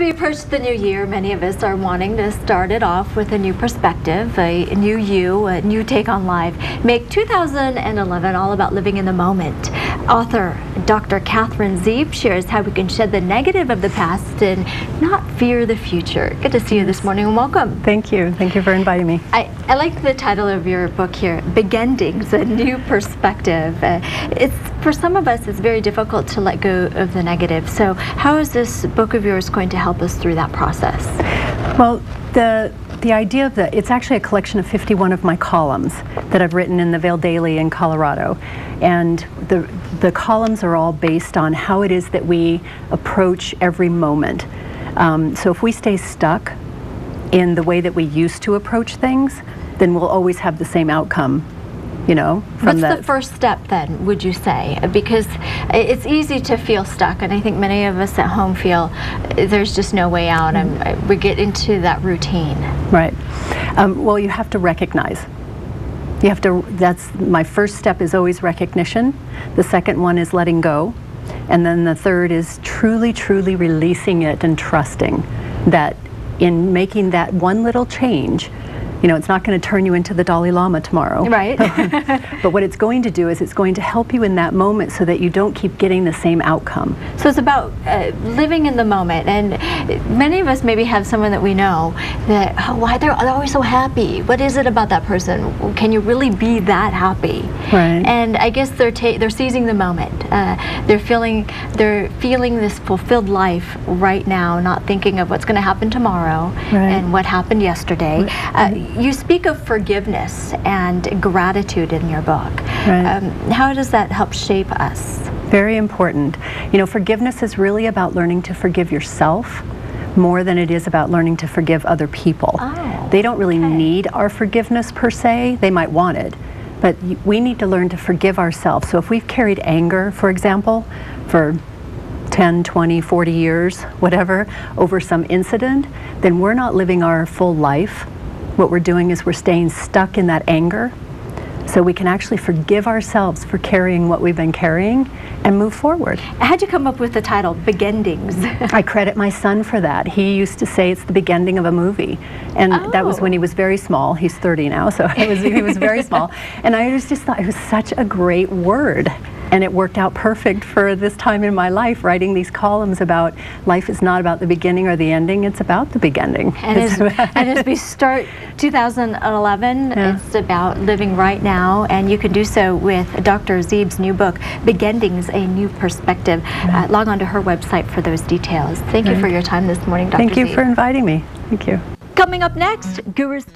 we approach the new year, many of us are wanting to start it off with a new perspective, a new you, a new take on life. Make 2011 all about living in the moment. Author Dr. Cathy Zeeb shares how we can shed the negative of the past and not fear the future. Good to see you this morning and welcome. Thank you. Thank you for inviting me. I like the title of your book here, Begendings, a new perspective. For some of us, it's very difficult to let go of the negative. So how is this book of yours going to help us through that process? Well, the idea of it's actually a collection of 51 of my columns that I've written in the Vail Daily in Colorado. And the columns are all based on how it is that we approach every moment. So if we stay stuck in the way that we used to approach things, then we'll always have the same outcome. You know, what's the first step then, would you say? Because it's easy to feel stuck, and I think many of us at home feel there's just no way out, and we get into that routine. Right. Well, you have to recognize. You have to, that's my first step, is always recognition. The second one is letting go. And then the third is truly, truly releasing it and trusting that in making that one little change, you know, it's not going to turn you into the Dalai Lama tomorrow. Right. But what it's going to do is it's going to help you in that moment so that you don't keep getting the same outcome. So it's about living in the moment. And many of us maybe have someone that we know that, oh, why they're always so happy. What is it about that person? Can you really be that happy? Right. And I guess they're seizing the moment. They're feeling this fulfilled life right now, not thinking of what's going to happen tomorrow and what happened yesterday. You speak of forgiveness and gratitude in your book. Right. How does that help shape us? Very important. You know, forgiveness is really about learning to forgive yourself more than it is about learning to forgive other people. Oh, they don't really need our forgiveness per se. They might want it. But we need to learn to forgive ourselves. So if we've carried anger, for example, for 10, 20, 40 years, whatever, over some incident, then we're not living our full life. What we're doing is we're staying stuck in that anger, so we can actually forgive ourselves for carrying what we've been carrying and move forward. How'd you come up with the title, Begendings? I credit my son for that. He used to say it's the beginning of a movie. And that was when he was very small. He's 30 now, so he was very small. And I just thought it was such a great word. And it worked out perfect for this time in my life, writing these columns about life is not about the beginning or the ending, it's about the beginning. And as we start 2011, it's about living right now, and you can do so with Dr. Zeeb's new book, Begendings, A New Perspective. Log on to her website for those details. Thank you for your time this morning, Dr. Zeeb. Thank you for inviting me. Thank you. Coming up next, Gurus.